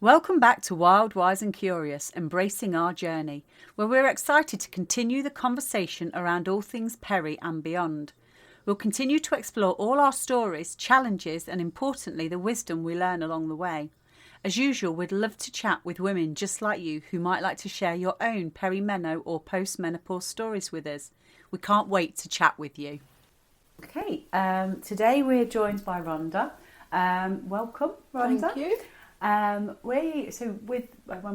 Welcome back to Wild, Wise and Curious, Embracing Our Journey, where we're excited to continue the conversation around all things peri and beyond. We'll continue to explore all our stories, challenges and importantly the wisdom we learn along the way. As usual, we'd love to chat with women just like you who might like to share your own perimeno or post-menopause stories with us. We can't wait to chat with you. Okay, today we're joined by Rhonda. Welcome, Rhonda. Thank you. When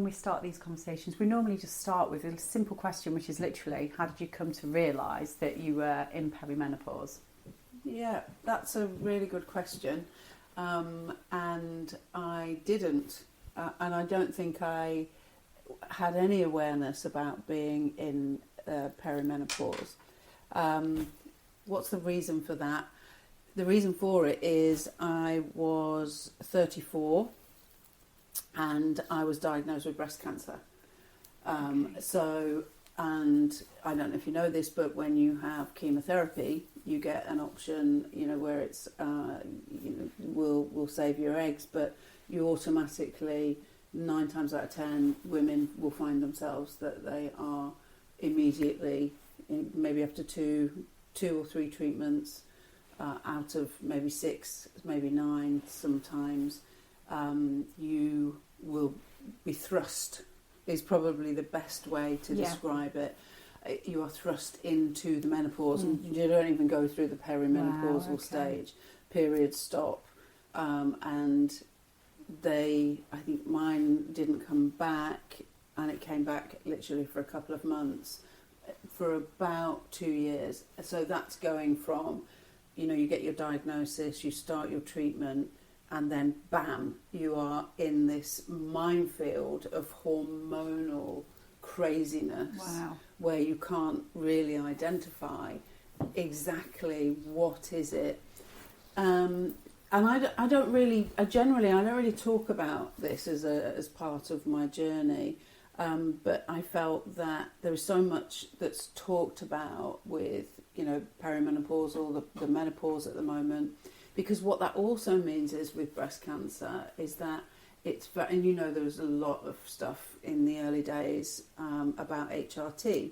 we start these conversations, we normally just start with a simple question, which is literally, how did you come to realise that you were in perimenopause? Yeah, that's a really good question. And I didn't, and I don't think I had any awareness about being in perimenopause. What's the reason for that? The reason for it is I was 34 and I was diagnosed with breast cancer. And I don't know if you know this, but when you have chemotherapy, you get an option, where it's, will save your eggs, but you automatically, 9 times out of 10, women will find themselves that they are immediately, maybe after two or three treatments, out of maybe 6, maybe 9 sometimes, you will be thrust, is probably the best way to describe it. You are thrust into the menopause and you don't even go through the perimenopausal stage. Periods stop. And I think mine didn't come back, and it came back literally for a couple of months, for about 2 years. So that's going from, you get your diagnosis, you start your treatment, and then bam, you are in this minefield of hormonal craziness. Wow. Where you can't really identify exactly what is it. And I don't really talk about this as part of my journey. But I felt that there is so much that's talked about with, perimenopause or the menopause at the moment. Because what that also means is with breast cancer is that it's, and there was a lot of stuff in the early days about HRT,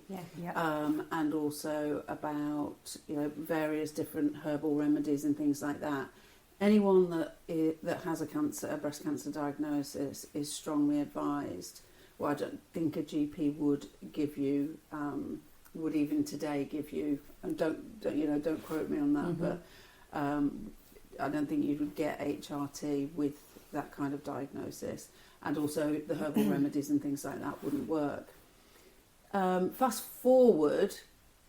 and also about various different herbal remedies and things like that. Anyone that has a breast cancer diagnosis is strongly advised. Well, I don't think a GP would give you, would even today give you, and don't quote me on that, but I don't think you would get HRT with that kind of diagnosis, and also the herbal remedies and things like that wouldn't work. Fast forward,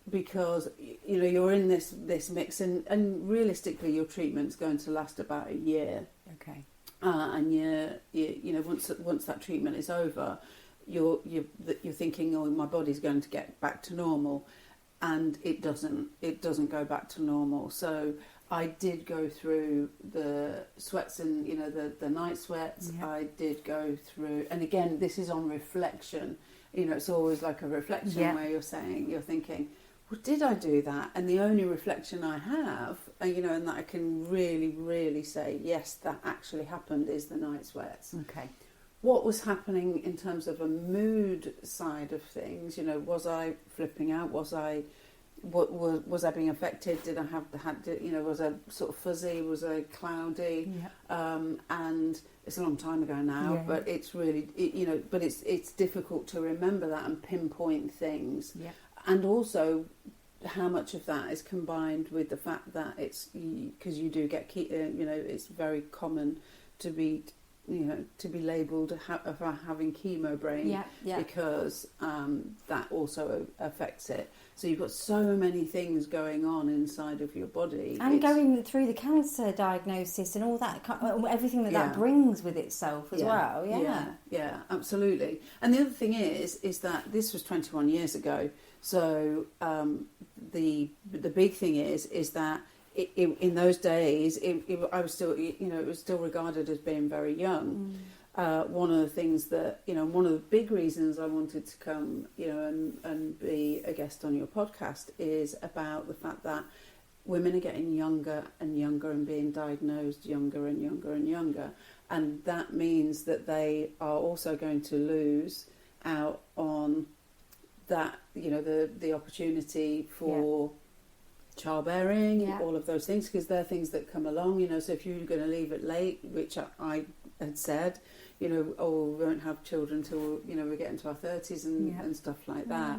because you're in this mix, and realistically your treatment's going to last about a year. Okay. And once that treatment is over, you're thinking, oh, my body's going to get back to normal, and it doesn't go back to normal. So I did go through the sweats and the night sweats. Yeah. I did go through, and again, this is on reflection. It's always like a reflection where you're thinking, well, did I do that? And the only reflection I have, and that I can really, really say, yes, that actually happened, is the night sweats. Okay. What was happening in terms of a mood side of things? Was I flipping out? Was I being affected? Did I was I sort of fuzzy? Was I cloudy? Yeah. And it's a long time ago now, but it's really, but it's difficult to remember that and pinpoint things. Yeah. And also how much of that is combined with the fact that it's, because you do get, it's very common to be labelled for having chemo brain, because that also affects it. So you've got so many things going on inside of your body. And going through the cancer diagnosis and all that, everything that brings with itself as well. Yeah, absolutely. And the other thing is that this was 21 years ago. So the big thing is that in those days, I was still, it was still regarded as being very young. One of the things that, one of the big reasons I wanted to come, and be a guest on your podcast is about the fact that women are getting younger and younger and being diagnosed younger and younger and younger. and that means that they are also going to lose out on that, the opportunity for childbearing, all of those things, because they're things that come along, so if you're going to leave it late, which I had said, we won't have children till, we get into our 30s and stuff like that.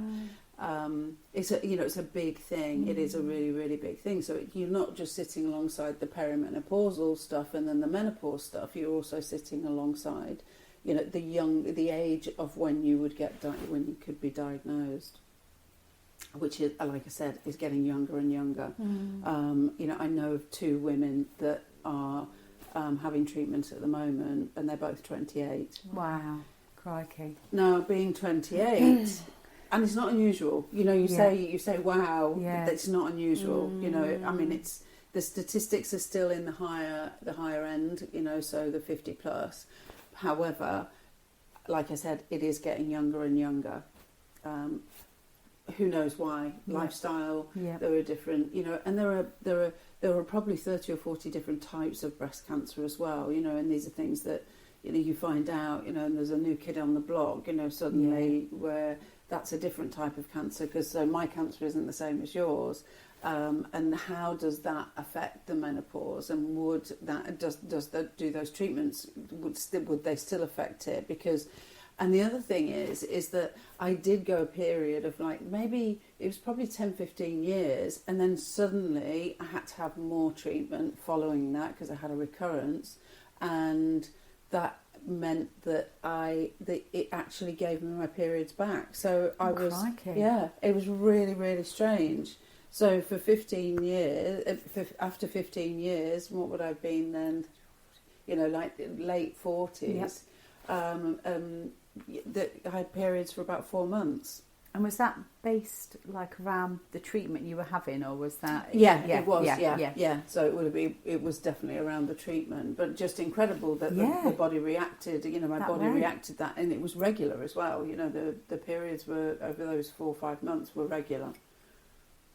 It's a big thing. It is a really, really big thing. So you're not just sitting alongside the perimenopausal stuff and then the menopause stuff. You're also sitting alongside, the age of when you would when you could be diagnosed, which is, like I said, is getting younger and younger. I know of 2 women that are having treatment at the moment, and they're both 28. Wow, crikey! Now, being 28. And it's not unusual, you say, wow, that's not unusual. I mean, it's the statistics are still in the higher end, so the 50 plus. However, like I said, it is getting younger and younger. Who knows why? Lifestyle. There are different, and there are probably 30 or 40 different types of breast cancer as well. And these are things that you find out. And there's a new kid on the block. Suddenly where that's a different type of cancer, because my cancer isn't the same as yours. And how does that affect the menopause? And would that do those treatments? Would they still affect it? And the other thing is that I did go a period of maybe it was probably 10, 15 years, and then suddenly I had to have more treatment following that because I had a recurrence, and that meant that it actually gave me my periods back. So it was really, really strange. So for 15 years, after 15 years, what would I have been then? Late 40s. That I had periods for about 4 months. And was that based around the treatment you were having, or was that? It was. So it was definitely around the treatment, but just incredible that the body reacted. My body reacted that, and it was regular as well. The periods were over those 4 or 5 months were regular.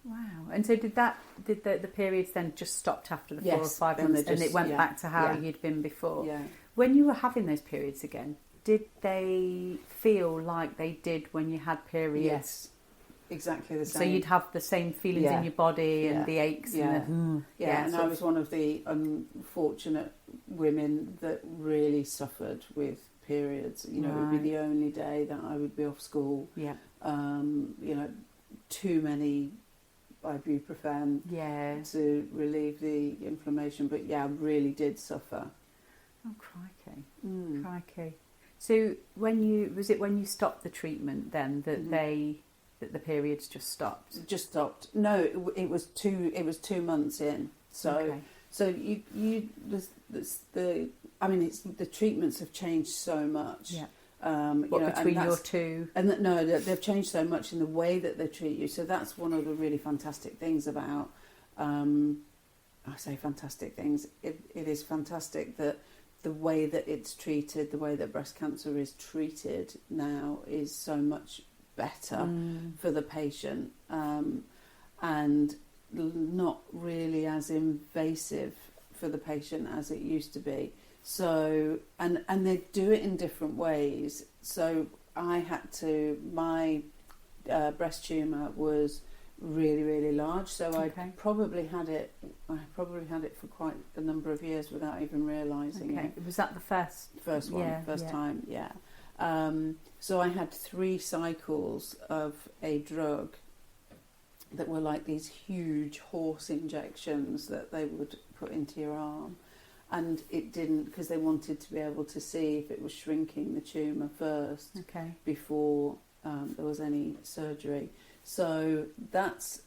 Wow. And so did the periods then just stopped after the 4 or 5 months, and it went back to how you'd been before? Yeah. When you were having those periods again, did they feel like they did when you had periods? Yes, exactly the same. So you'd have the same feelings in your body and the aches and and I was one of the unfortunate women that really suffered with periods. It would be the only day that I would be off school. Yeah. Too many ibuprofen to relieve the inflammation, but I really did suffer. Oh, crikey. Crikey. So when you stopped the treatment then that the periods just stopped? Just stopped. No, it was 2 months in. So the treatments have changed so much. Yeah. Between your 2? They've changed so much in the way that they treat you. So that's one of the really fantastic things about. I say fantastic things. It is fantastic that the way that it's treated, the way that breast cancer is treated now is so much better for the patient, and not really as invasive for the patient as it used to be. So, and they do it in different ways. So my breast tumour was really, really large. So I probably had it for quite a number of years without even realising it. Was that the first one? First time, yeah. So I had 3 cycles of a drug that were like these huge horse injections that they would put into your arm. And it didn't, because they wanted to be able to see if it was shrinking the tumour first before there was any surgery. So that's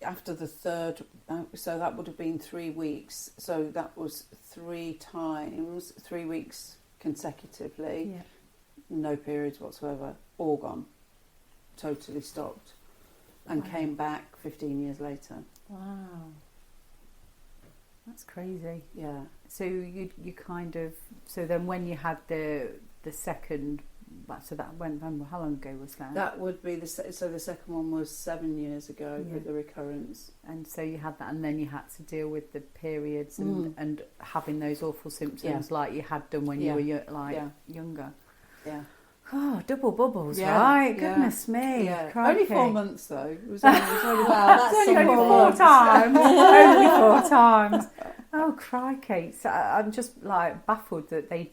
after the third. So that would have been 3 weeks. So that was 3 times, 3 weeks consecutively. Yeah. No periods whatsoever. All gone. Totally stopped. And came back 15 years later. Wow. That's crazy. Yeah. So you kind of, so then when you had the second So that went, how long ago was that? That would be the second one was 7 years ago with the recurrence. And so you had that, and then you had to deal with the periods and having those awful symptoms like you had done when you were younger. Yeah. Oh, double bubbles, right? Goodness me. Yeah. Crikey. Only 4 months though. It was only that's only 4 times. Only 4 times. Oh, crikey. So I'm just like baffled that they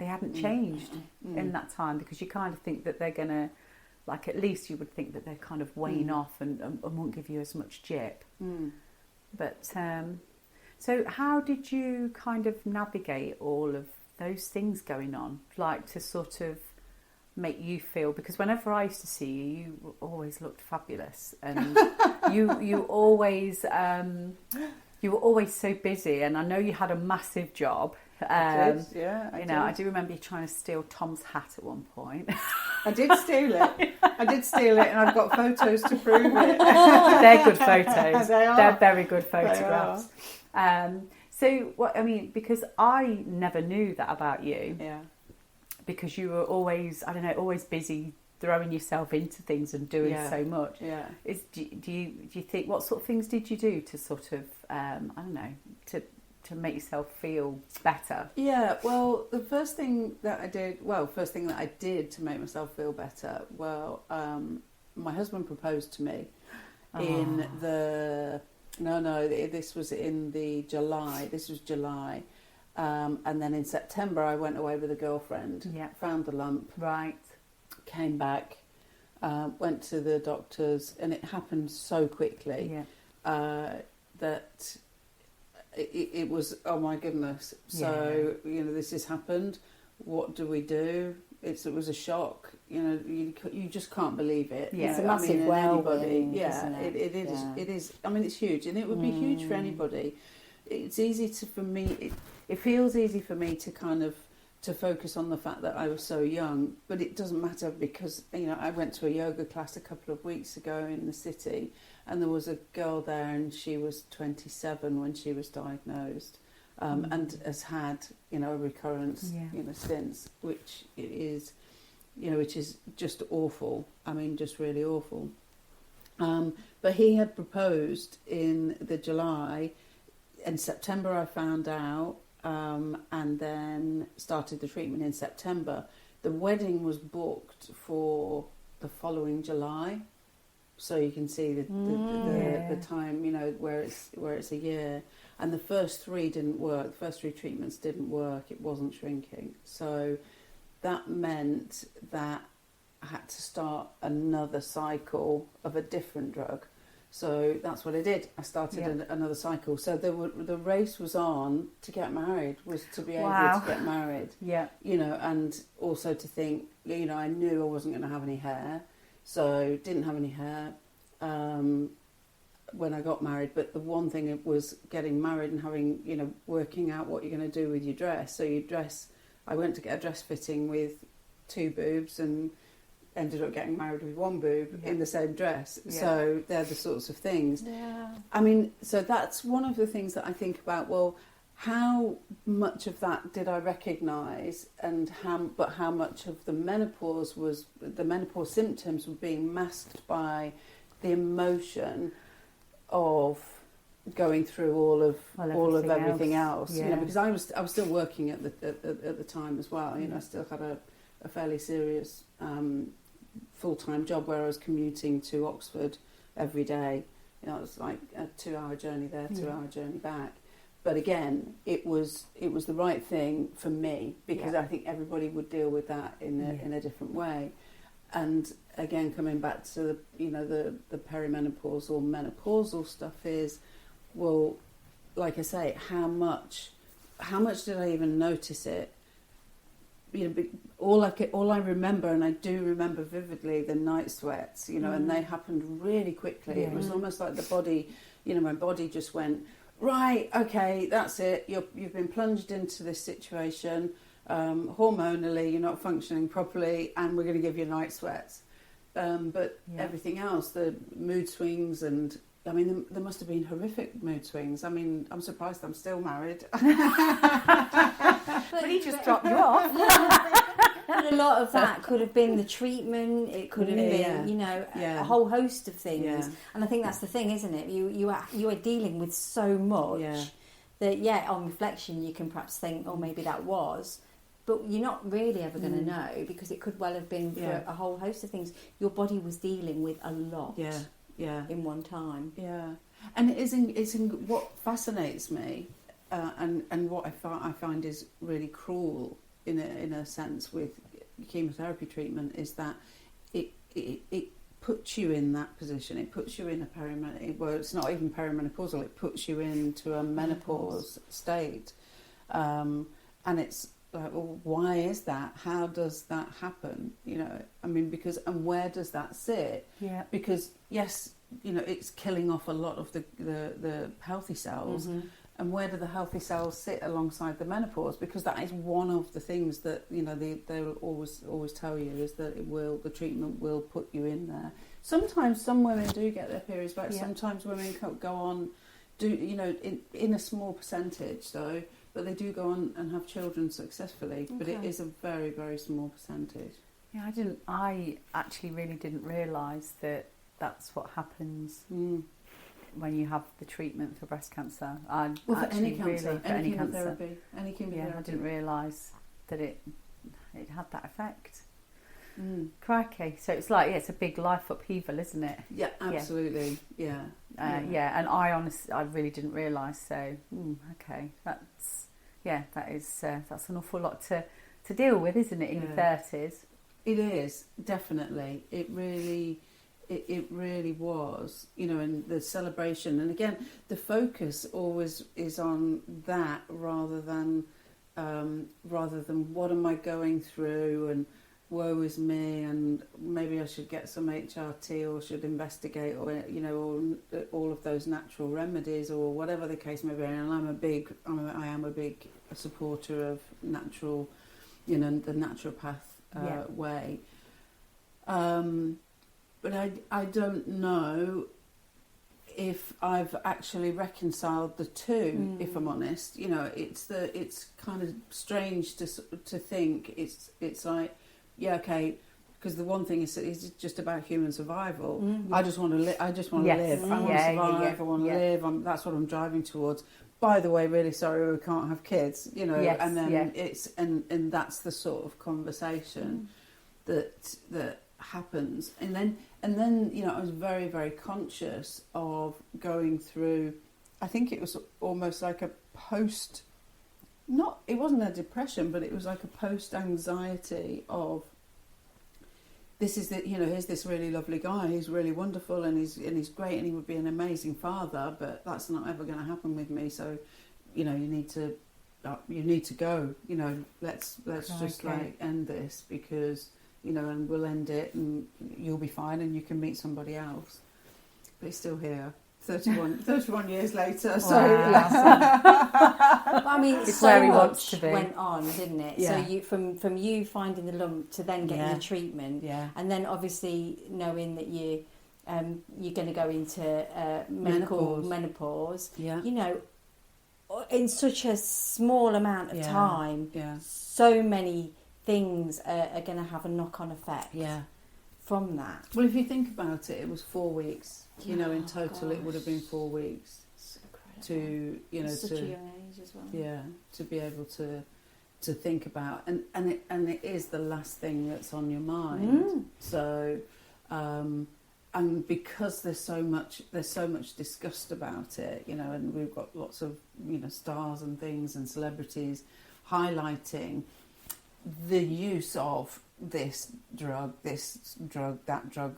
hadn't changed in that time, because you kind of think that they're going to, like, at least you would think that they're kind of weighing off and won't give you as much jip. But so how did you kind of navigate all of those things going on, like, to sort of make you feel, because whenever I used to see you, you always looked fabulous, and you always you were always so busy, and I know you had a massive job. I do remember you trying to steal Tom's hat at one point. I did steal it. And I've got photos to prove it. They're good photos. They are. They're very good photographs. So, because I never knew that about you. Yeah. Because you were always, always busy throwing yourself into things and doing so much. Yeah. Do you think, what sort of things did you do to sort of, to make yourself feel better? Yeah, well, the first thing that I did to make myself feel better, my husband proposed to me this was in July. This was July. And then in September, I went away with a girlfriend, found the lump, came back, went to the doctors, and it happened so quickly that it was, oh my goodness. So, this has happened. What do we do? It was a shock. You just can't believe it. Yeah. It's a massive well-being, isn't it? It is. I mean, it's huge, and it would be huge for anybody. It's easy for me. It feels easy for me to kind of to focus on the fact that I was so young, but it doesn't matter, because I went to a yoga class a couple of weeks ago in the city, and there was a girl there, and she was 27 when she was diagnosed, and has had a recurrence since, which is just awful. I mean, just really awful. But he had proposed in the July. In September, I found out, and then started the treatment in September. The wedding was booked for the following July, so you can see the time, where it's a year. And the first 3 didn't work. The first 3 treatments didn't work. It wasn't shrinking. So that meant that I had to start another cycle of a different drug. So that's what I did. I started another cycle. So the race was on to get married, was to be able to get married. Yeah. And also to think, I knew I wasn't going to have any hair. So didn't have any hair when I got married. But the one thing was getting married and having, working out what you're going to do with your dress. So I went to get a dress fitting with 2 boobs and ended up getting married with 1 boob in the same dress. So they're the sorts of things. Yeah. I mean, so that's one of the things that I think about. Well, how much of that did I recognise, and how much of the menopause symptoms were being masked by the emotion of going through all of everything else. Because I was still working at the time as well. I still had a fairly serious full-time job where I was commuting to Oxford every day. It was like a 2-hour journey there, 2-hour journey back. But again, it was the right thing for me, because I think everybody would deal with that in a different way. And again, coming back to the perimenopause or menopausal stuff is, well, like I say, how much did I even notice it? All I remember, and I do remember vividly, the night sweats, and they happened really quickly. It was almost like the body, my body just went, right, okay, that's it. You've been plunged into this situation. Hormonally, you're not functioning properly, and we're going to give you night sweats. But everything else, the mood swings, and I mean, there must have been horrific mood swings. I mean, I'm surprised I'm still married. But he just dropped you off. But at lot of that could have been the treatment. It could have been, you know, a whole host of things. Yeah. And I think that's the thing, isn't it? You are dealing with so much that, on reflection, you can perhaps think, oh, maybe that was. But you're not really ever going to know, because it could well have been for a whole host of things. Your body was dealing with a lot in one time. Yeah. And it's in what fascinates me, and what I find is really cruel in a sense with chemotherapy treatment, is that it puts you in that position. It puts you in a well, it's not even perimenopausal. It puts you into a menopause state, and it's like, well, why is that? How does that happen? You know, I mean, and where does that sit? Yeah. Because yes, you know, it's killing off a lot of the healthy cells. And where do the healthy cells sit alongside the menopause? Because that is one of the things that, you know, they'll always tell you, is that the treatment will put you in there. Sometimes some women do get their periods back. Sometimes women go on, you know, in a small percentage though, but they do go on and have children successfully. Okay. But it is a very, very small percentage. Yeah, I actually really didn't realise that that's what happens when you have the treatment for breast cancer. For any cancer, any chemotherapy. Yeah, I didn't realise that it had that effect. Crikey. So it's like, it's a big life upheaval, isn't it? Yeah, absolutely. Yeah. And I really didn't realise. So, okay, that's an awful lot to deal with, isn't it, in your 30s? It is, definitely. It really was, you know, and the celebration, and again, the focus always is on that rather than what am I going through, and woe is me, and maybe I should get some HRT, or should investigate, or, you know, all of those natural remedies, or whatever the case may be. And I am a big supporter of natural, you know, the naturopath way. But I don't know if I've actually reconciled the two, if I'm honest. You know, it's kind of strange to think it's like, yeah, okay, because the one thing is it's just about human survival. I just want to live. I just want to live. I want to survive. I want to live. That's what I'm driving towards. By the way, really sorry we can't have kids. You know, and then it's and that's the sort of conversation that happens, and then you know, I was very, very conscious of going through, I think it was almost like a post, it wasn't a depression, but it was like a post anxiety of, this is the, you know, here's this really lovely guy, he's really wonderful, and he's great, and he would be an amazing father, but that's not ever going to happen with me. So, you know, you need to go, you know, let's just like end this, because, you know, and we'll end it, and you'll be fine, and you can meet somebody else. But he's still here, 31 years later. So, I mean, it's so much went on, didn't it? Yeah. So you from you finding the lump to then getting the treatment, and then obviously knowing that you're going to go into menopause. Yeah. You know, in such a small amount of time, so many things are going to have a knock-on effect from that. Well, if you think about it, it was 4 weeks. You know, in total, it would have been 4 weeks to, you know, such a young age as well. Yeah, to be able to think about, and it is the last thing that's on your mind. So, and because there's so much discussed about it, you know, and we've got lots of, you know, stars and things and celebrities highlighting the use of this drug, that drug,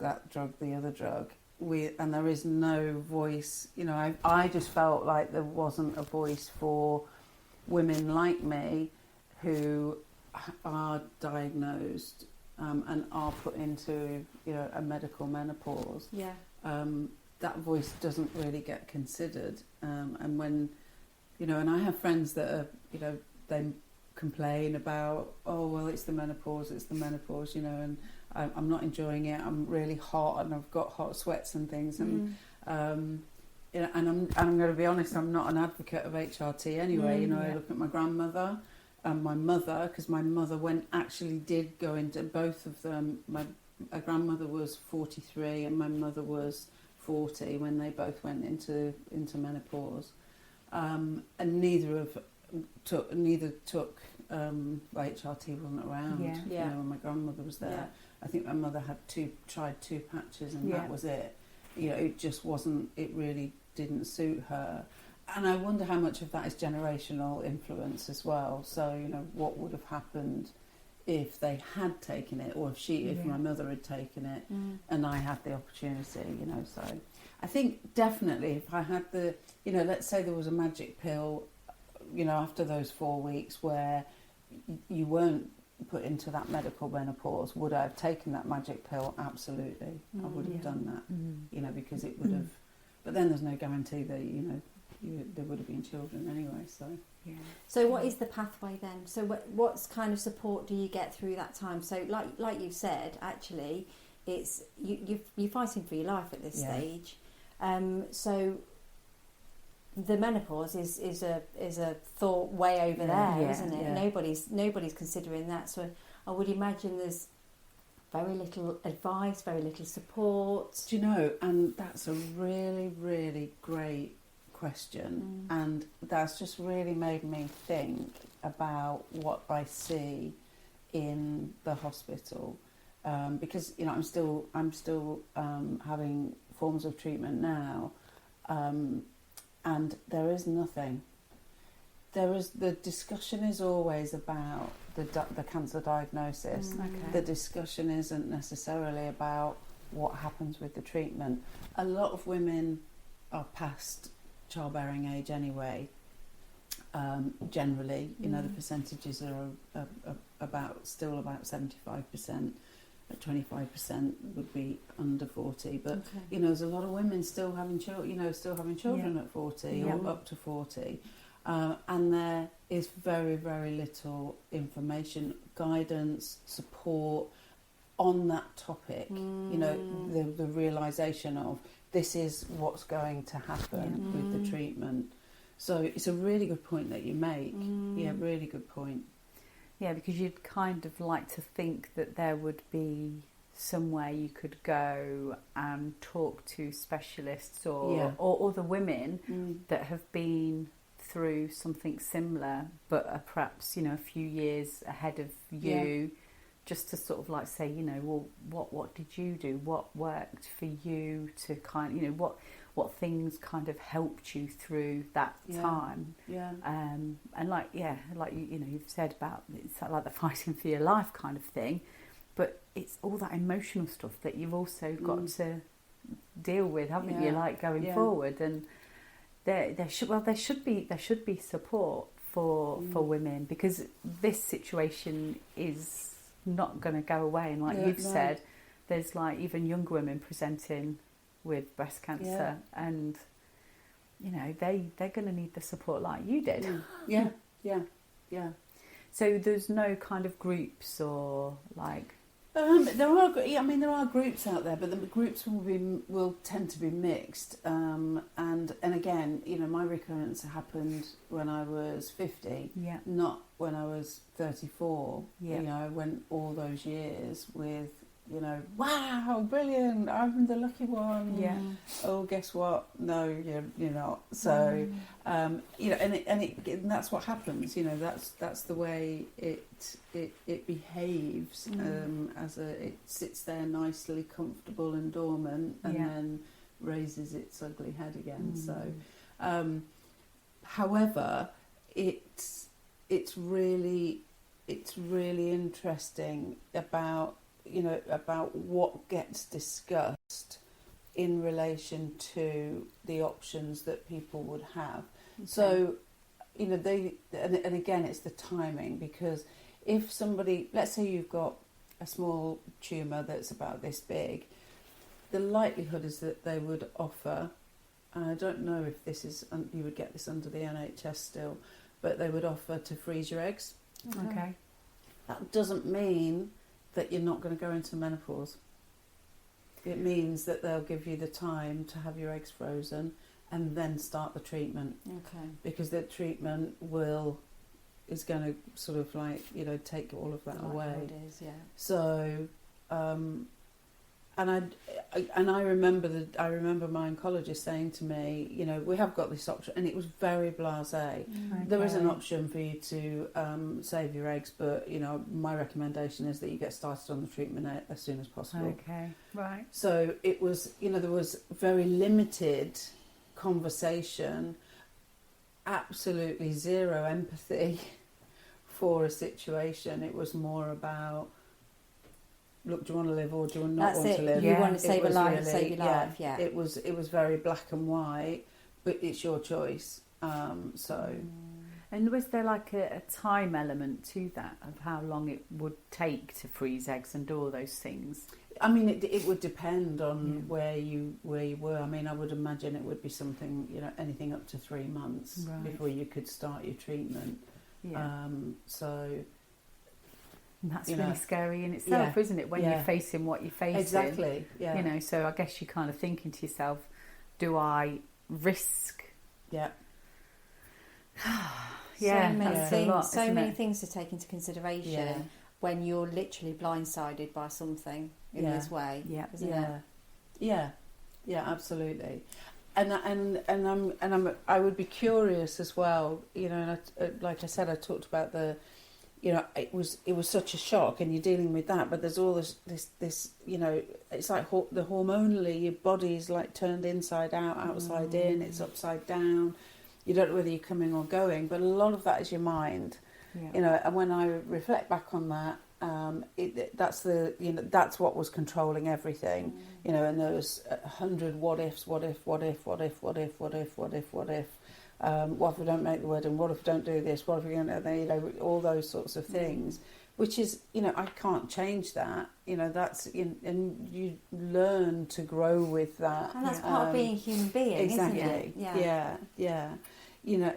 the other drug. And there is no voice. You know, I just felt like there wasn't a voice for women like me who are diagnosed and are put into, you know, a medical menopause. Yeah. That voice doesn't really get considered. And when, you know, and I have friends that are, you know, they complain about, oh, well, it's the menopause, you know, and I'm not enjoying it, I'm really hot, and I've got hot sweats and things, and you know, and I'm going to be honest, I'm not an advocate of HRT anyway. You know, I look at my grandmother, and my mother, because my mother did go into both of them. My grandmother was 43 and my mother was 40 when they both went into menopause, and neither took HRT wasn't around. You know, when my grandmother was there. I think my mother had tried two patches and that was it. You know, it just wasn't. It really didn't suit her. And I wonder how much of that is generational influence as well. So, you know, what would have happened if they had taken it, or if my mother had taken it and I had the opportunity, you know. So I think definitely if I had you know, let's say there was a magic pill, you know, after those 4 weeks where you weren't put into that medical menopause, would I have taken that magic pill? Absolutely. I would have done that, you know, because it would have, but then there's no guarantee that, you know, there would have been children anyway, so. Yeah. So what is the pathway then? So what kind of support do you get through that time? So like you've said, actually, it's you're fighting for your life at this stage. So the menopause is a thought way over there, isn't it? Yeah. Nobody's considering that. So I would imagine there's very little advice, very little support. Do you know? And that's a really, really great question, and that's just really made me think about what I see in the hospital, because, you know, I'm still having forms of treatment now, and there is nothing. The discussion is always about the cancer diagnosis. The discussion isn't necessarily about what happens with the treatment. A lot of women are past childbearing age anyway. Generally, you know, the percentages are still about 75%. 25% would be under 40, but you know, there's a lot of women still having children at 40 or up to 40, and there is very, very little information, guidance, support on that topic. You know, the realisation of this is what's going to happen with the treatment. So it's a really good point that you make. Yeah, really good point. Yeah, because you'd kind of like to think that there would be somewhere you could go and talk to specialists or other women that have been through something similar but are perhaps, you know, a few years ahead of you, just to sort of like say, you know, well, what did you do? What worked for you to kind of, you know, what things kind of helped you through that time. And like you know, you've said about it's like the fighting for your life kind of thing, but it's all that emotional stuff that you've also got to deal with, haven't you, like going forward. And there should be support for women, because this situation is not going to go away. And like you've said, there's like even younger women presenting with breast cancer, and you know, they're going to need the support like you did. So there's no kind of groups or like there are groups out there, but the groups will tend to be mixed, and again, you know, my recurrence happened when I was 50, not when I was 34. You know, I went all those years with, you know, wow, brilliant, I'm the lucky one. Oh, guess what? No, you're not. So, you know, and that's what happens. You know, that's the way it behaves. It sits there nicely, comfortable and dormant, and then raises its ugly head again. So, however, it's really interesting about, you know, about what gets discussed in relation to the options that people would have. So, you know, and again, it's the timing, because if somebody, let's say you've got a small tumour that's about this big, the likelihood is that they would offer, and I don't know if this is, you would get this under the NHS still, but they would offer to freeze your eggs. Okay. That doesn't mean that you're not going to go into menopause. It means that they'll give you the time to have your eggs frozen and then start the treatment. Okay. Because the treatment is going to sort of like, you know, take all of that away. It is, yeah. So, and I remember my oncologist saying to me, you know, we have got this option, and it was very blasé. Okay. There is an option for you to save your eggs, but you know, my recommendation is that you get started on the treatment as soon as possible. Okay, right. So it was, you know, there was very limited conversation, absolutely zero empathy for a situation. It was more about, look, do you want to live or do you not want to live? You want to save a life, really, save your life. Yeah. It was very black and white, but it's your choice. And was there like a time element to that of how long it would take to freeze eggs and do all those things? I mean, it would depend on where you were. I mean, I would imagine it would be something, you know, anything up to 3 months before you could start your treatment. Yeah. And that's really scary in itself, isn't it? When you're facing what you're facing. Exactly. Yeah. You know, so I guess you're kind of thinking to yourself, do I risk? Yeah. So many things to take into consideration when you're literally blindsided by something in this way. Yeah. Isn't it? Yeah. Yeah, absolutely. And I would be curious as well, you know, and like I said, I talked about the, you know, it was such a shock, and you're dealing with that, but there's all this you know, it's like the hormonally, your body's like turned inside out, outside in, it's upside down. You don't know whether you're coming or going, but a lot of that is your mind, you know. And when I reflect back on that, that's what was controlling everything, you know. And there was 100 what ifs. What if? What if we don't make the wedding? What if we don't do this? What if we don't, you know, all those sorts of things, which is, you know, I can't change that. You know, that's and you learn to grow with that. And that's part of being a human being, exactly. Isn't it? Yeah. You know,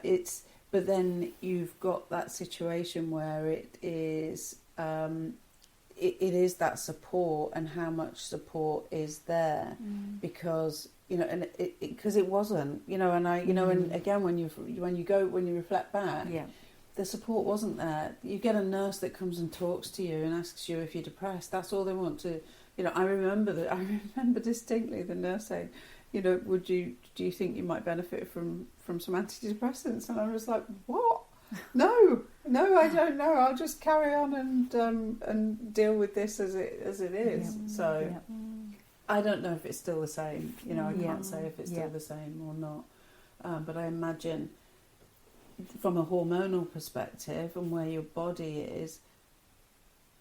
but then you've got that situation where it is that support, and how much support is there, because, you know, and because it wasn't, you know, and I, you know, and again, when you reflect back, the support wasn't there. You get a nurse that comes and talks to you and asks you if you're depressed. That's all they want to, you know. I remember distinctly the nurse saying, you know, do you think you might benefit from some antidepressants? And I was like, what? No, I don't know. I'll just carry on and deal with this as it is. I don't know if it's still the same. You know, I can't say if it's still the same or not. But I imagine, from a hormonal perspective and where your body is,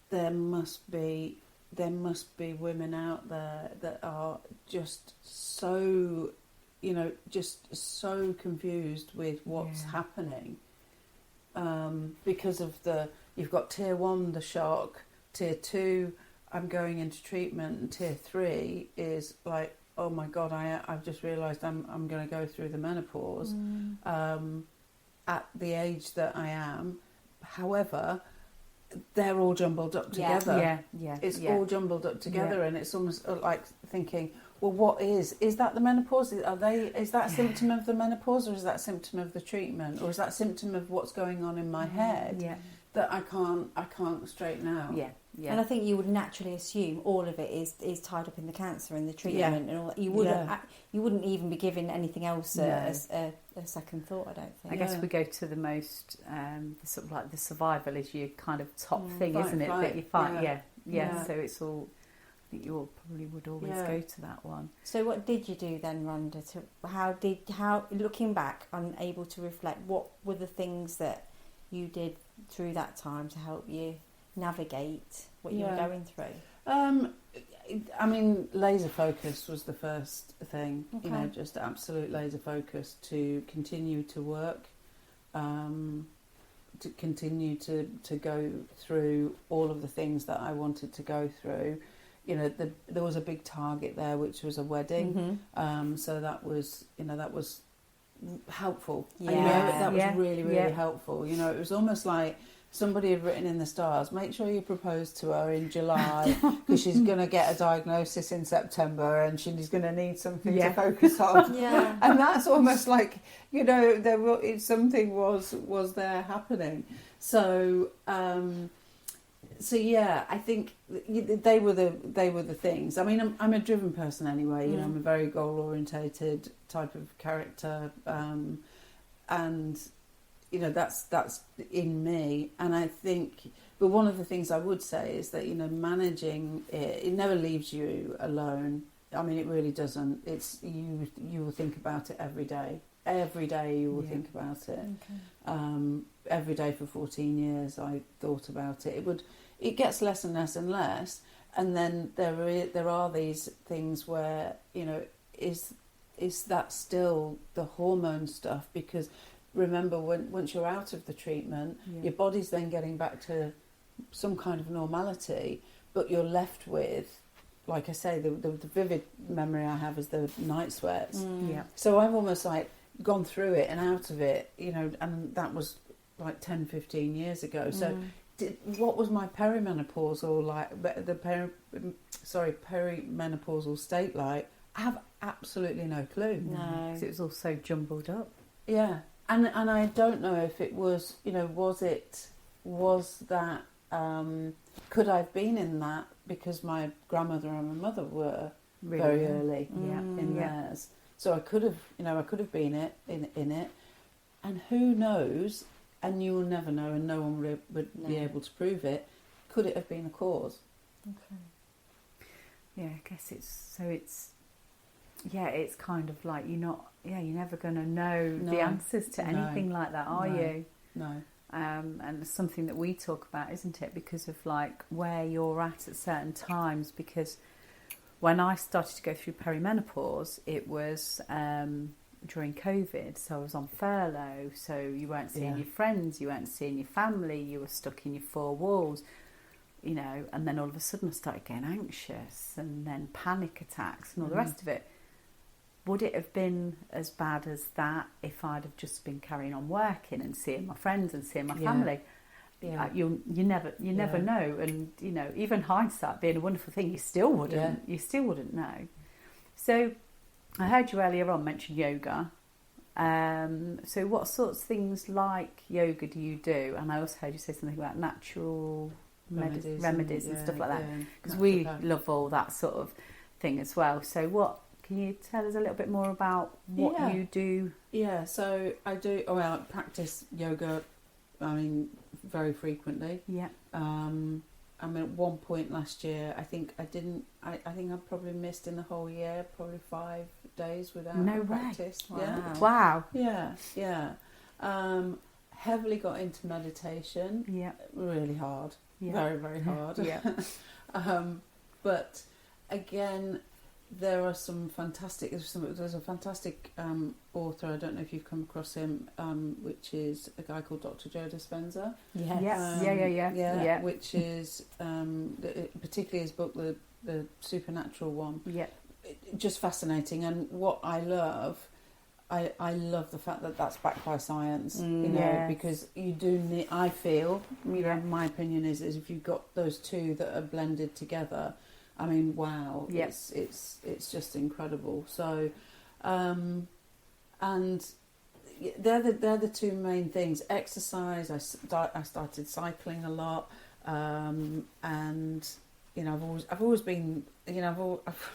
there must be women out there that are just so, you know, just so confused with what's happening. Because of you've got tier 1, the shock, tier 2, I'm going into treatment, and tier 3 is like, oh my God, I've just realised I'm going to go through the menopause at the age that I am. However, they're all jumbled up together. It's all jumbled up together, and it's almost like thinking, well, what is that the menopause? Is that a symptom of the menopause, or is that a symptom of the treatment, or is that a symptom of what's going on in my head that I can't straighten out? And I think you would naturally assume all of it is tied up in the cancer and the treatment and all that. You wouldn't even be giving anything else a second thought, I don't think. I guess we go to the most the sort of like the survival is your kind of top thing, isn't it? That you fight. So it's all. I think you all probably would always go to that one. So what did you do then, Rhonda? How looking back, I'm able to reflect, what were the things that you did through that time to help you navigate what you were going through? I mean, laser focus was the first thing. You know, just absolute laser focus to continue to work, to continue to go through all of the things that I wanted to go through. You know, there was a big target there, which was a wedding. So that was helpful. That was really, really helpful. You know, it was almost like somebody had written in the stars, make sure you propose to her in July because she's going to get a diagnosis in September and she's going to need something to focus on. And that's almost like, you know, something was there happening. So yeah, I think they were the things. I mean, I'm a driven person anyway. You know, I'm a very goal orientated type of character, and you know that's in me. And I think, but one of the things I would say is that, you know, managing it never leaves you alone. I mean, it really doesn't. It's you will think about it every day. Every day you will think about it. Okay. Every day for 14 years I thought about it. It gets less and less and less, and then there are these things where, you know, is that still the hormone stuff? Because remember, once you're out of the treatment, your body's then getting back to some kind of normality, but you're left with, like I say, the vivid memory I have is the night sweats. So I've almost like gone through it and out of it, you know, and that was like 10-15 years ago. So what was my perimenopausal perimenopausal state like? I have absolutely no clue. No, because it was all so jumbled up. Yeah, and I don't know if it was, you know, was that could I have been in that because my grandmother and my mother were very early in theirs. So I could have been in it, and who knows? And you will never know, and no one would be able to prove it. Could it have been a cause? Okay. Yeah, I guess it's kind of like you're never going to know the answers to anything like that, are you? No. And it's something that we talk about, isn't it? Because of like where you're at certain times. Because when I started to go through perimenopause, it was during COVID, so I was on furlough, so you weren't seeing your friends, you weren't seeing your family, you were stuck in your four walls, you know, and then all of a sudden I started getting anxious and then panic attacks and all the rest of it. Would it have been as bad as that if I'd have just been carrying on working and seeing my friends and seeing my family? You never know, and you know, even hindsight being a wonderful thing, you still wouldn't know. So I heard you earlier on mention yoga. So what sorts of things like yoga do you do? And I also heard you say something about natural remedies and stuff like that, because we love all that sort of thing as well. So what can you tell us a little bit more about what you do? Yeah, so I practice yoga, I mean, very frequently. Yeah. I mean, at one point last year, I think I probably missed in the whole year probably 5 days without practice. Wow. Yeah. Heavily got into meditation. Yeah. Really hard. Yeah. Very, very hard. Yeah. But again, there's a fantastic author, I don't know if you've come across him, which is a guy called Dr. Joe Dispenza. Yeah. Which is particularly his book, the Supernatural one. Yeah. Just fascinating. And what I love the fact that that's backed by science, you know, because you do need, I feel, you know, my opinion is if you've got those two that are blended together, I mean, wow, it's just incredible. So, and they're the two main things. Exercise. I started cycling a lot, and you know, I've always been, you know, I've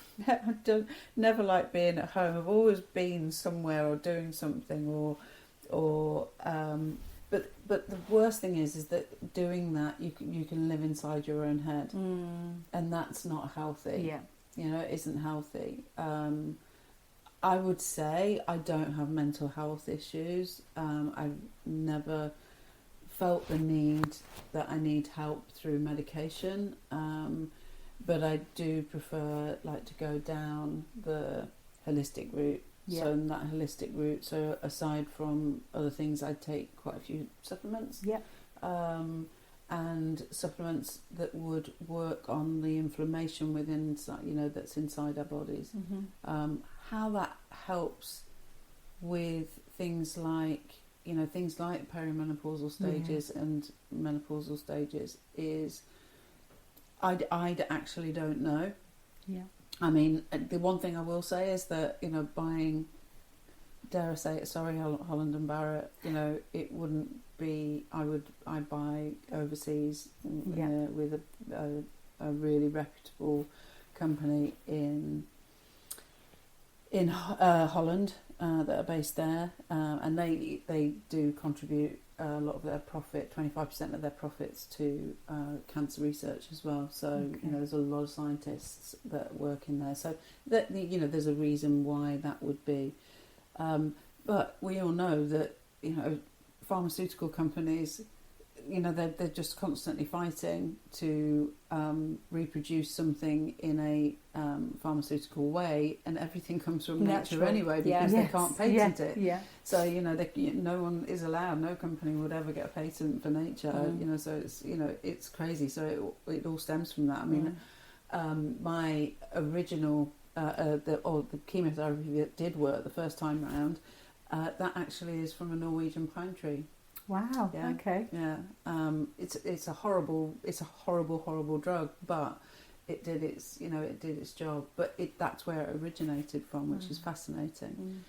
never liked being at home. I've always been somewhere or doing something, But the worst thing is that doing that you can live inside your own head, and that's not healthy. Yeah, you know, it isn't healthy. I would say I don't have mental health issues. I've never felt the need that I need help through medication, but I do prefer to go down the holistic route. Yeah. So in that holistic route, so aside from other things, I take quite a few supplements. Yeah. And supplements that would work on the inflammation within, you know, that's inside our bodies. Mm-hmm. How that helps with things like, you know, things like perimenopausal stages and menopausal stages is, I actually don't know. Yeah. I mean, the one thing I will say is that, you know, buying, dare I say it, sorry, Holland and Barrett, you know, it wouldn't be, I'd buy overseas with a really reputable company in Holland that are based there, and they do contribute a lot of their profit, 25% of their profits to cancer research as well. So you know, there's a lot of scientists that work in there. So that, you know, there's a reason why that would be. But we all know that, you know, pharmaceutical companies, you know, they're just constantly fighting to reproduce something in a pharmaceutical way, and everything comes from nature anyway, because they can't patent it. Yeah. So, you know, no one is allowed. No company would ever get a patent for nature. You know, so it's, you know, it's crazy. So it all stems from that. I mean, my original the chemotherapy that did work the first time round, that actually is from a Norwegian pine tree. Wow. Yeah. Okay. Yeah. It's a horrible drug, but it did its job. But that's where it originated from, which is fascinating.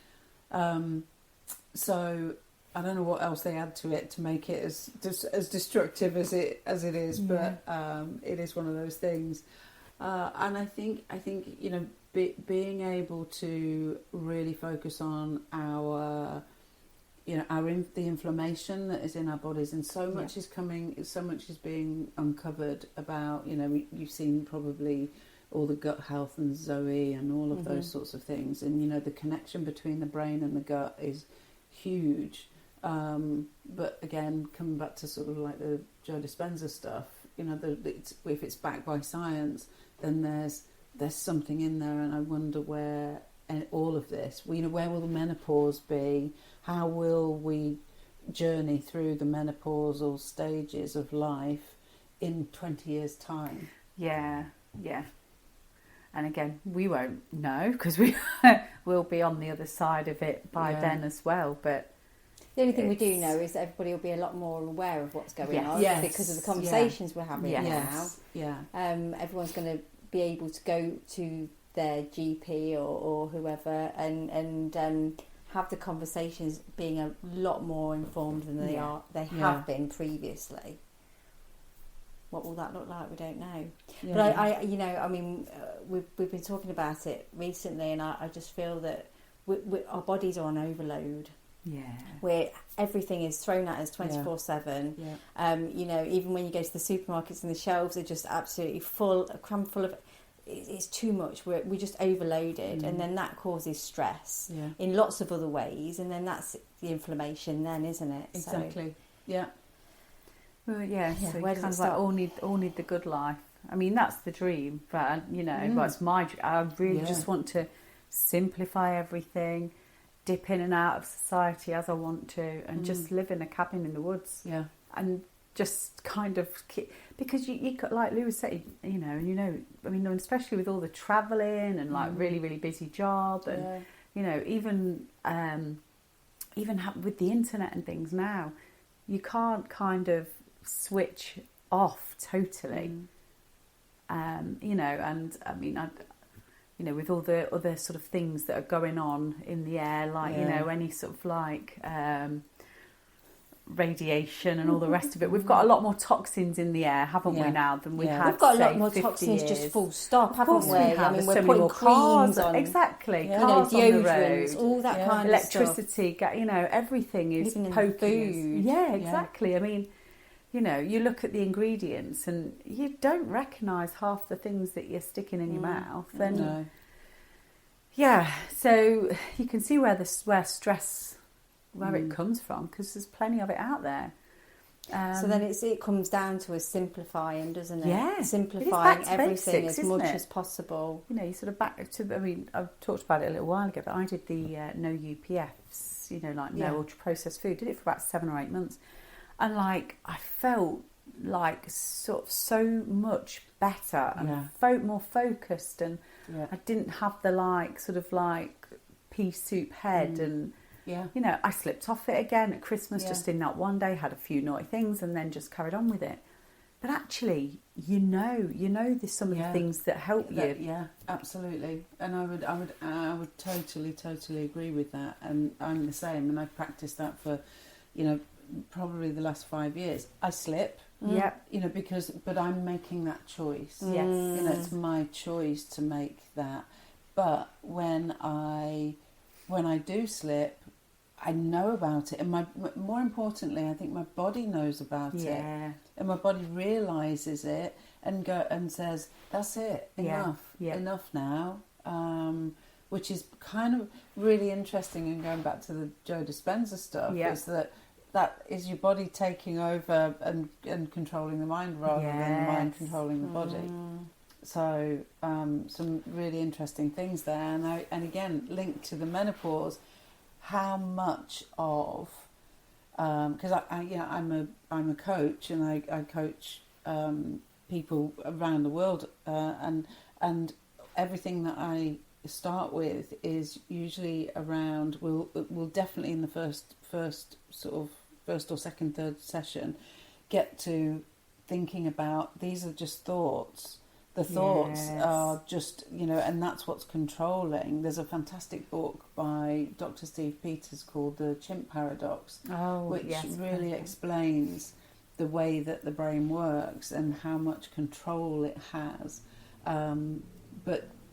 So I don't know what else they add to it to make it as destructive as it is, but it is one of those things. And I think you know, being able to really focus on our, you know, the inflammation that is in our bodies, and so much is being uncovered about, you know, you've seen probably all the gut health and Zoe and all of those sorts of things, and you know, the connection between the brain and the gut is huge. But again, coming back to sort of like the Joe Dispenza stuff, you know, if it's backed by science, then there's something in there, and I wonder where. And all of this, you know, where will the menopause be? How will we journey through the menopausal stages of life in 20 years' time? Yeah. And again, we won't know, because we'll be on the other side of it by then as well. But the only thing we do know is that everybody will be a lot more aware of what's going on because of the conversations we're having now. Yeah. Everyone's going to be able to go to their GP or whoever and have the conversations being a lot more informed than they have been previously. What will that look like? We don't know. Yeah. But I you know, I mean, we've been talking about it recently, and I just feel that our bodies are on overload. Yeah. Where everything is thrown at us 24/7. Yeah. You know, even when you go to the supermarkets and the shelves are just absolutely crammed full of. It's too much. We're just overloaded, and then that causes stress in lots of other ways, and then that's the inflammation, then, isn't it? Exactly. So, yeah. Well, yeah. So where does kind of like all need the good life. I mean, that's the dream, but you know, that's my. I really just want to simplify everything, dip in and out of society as I want to, and just live in a cabin in the woods. Yeah. And just kind of because you like Lou was saying, you know, I mean, especially with all the travelling and like really busy job, and you know, even with the internet and things now, you can't kind of switch off totally. You know, and I mean, you know, with all the other sort of things that are going on in the air, like you know, any sort of like radiation and all the rest of it. We've got a lot more toxins in the air, haven't we, now, than we had, we've got a lot more 50 toxins years. Just full stop, haven't we? I mean, we're so putting more creams cars on. Exactly. You know, Cars on the road. All that kind electricity, of stuff. you know, everything is even poking food. Yeah, exactly. I mean, you know, you look at the ingredients and you don't recognise half the things that you're sticking in your mouth. And yeah, so you can see where stress, where it comes from, because there's plenty of it out there. So then it comes down to us simplifying, doesn't it? Yeah, simplifying everything basics, as much as possible. You know, you sort of back to. I mean, I've talked about it a little while ago, but I did the no UPFs. You know, like no ultra processed food. Did it for about 7 or 8 months, and like I felt like sort of so much better and more focused, and I didn't have the like sort of like pea soup head and. Yeah. You know, I slipped off it again at Christmas, just in that one day, had a few naughty things and then just carried on with it. But actually, you know, there's some of the things that help you. Yeah, absolutely. And I would totally agree with that. And I'm the same. And I've practiced that for, you know, probably the last 5 years. I slip. Yeah. You know, but I'm making that choice. Yes. You know, it's my choice to make that. But when I do slip, I know about it, and more importantly, I think my body knows about it, and my body realizes it and says, "That's it, enough now," which is kind of really interesting. And going back to the Joe Dispenza stuff, is that is your body taking over and controlling the mind rather than the mind controlling the body. So some really interesting things there, and again linked to the menopause. How much of because I'm a coach, and I coach people around the world, and everything that I start with is usually around we'll definitely in the first or second, third session get to thinking about these are just thoughts. The thoughts are just, you know, and that's what's controlling. There's a fantastic book by Dr. Steve Peters called The Chimp Paradox, which really explains the way that the brain works and how much control it has. And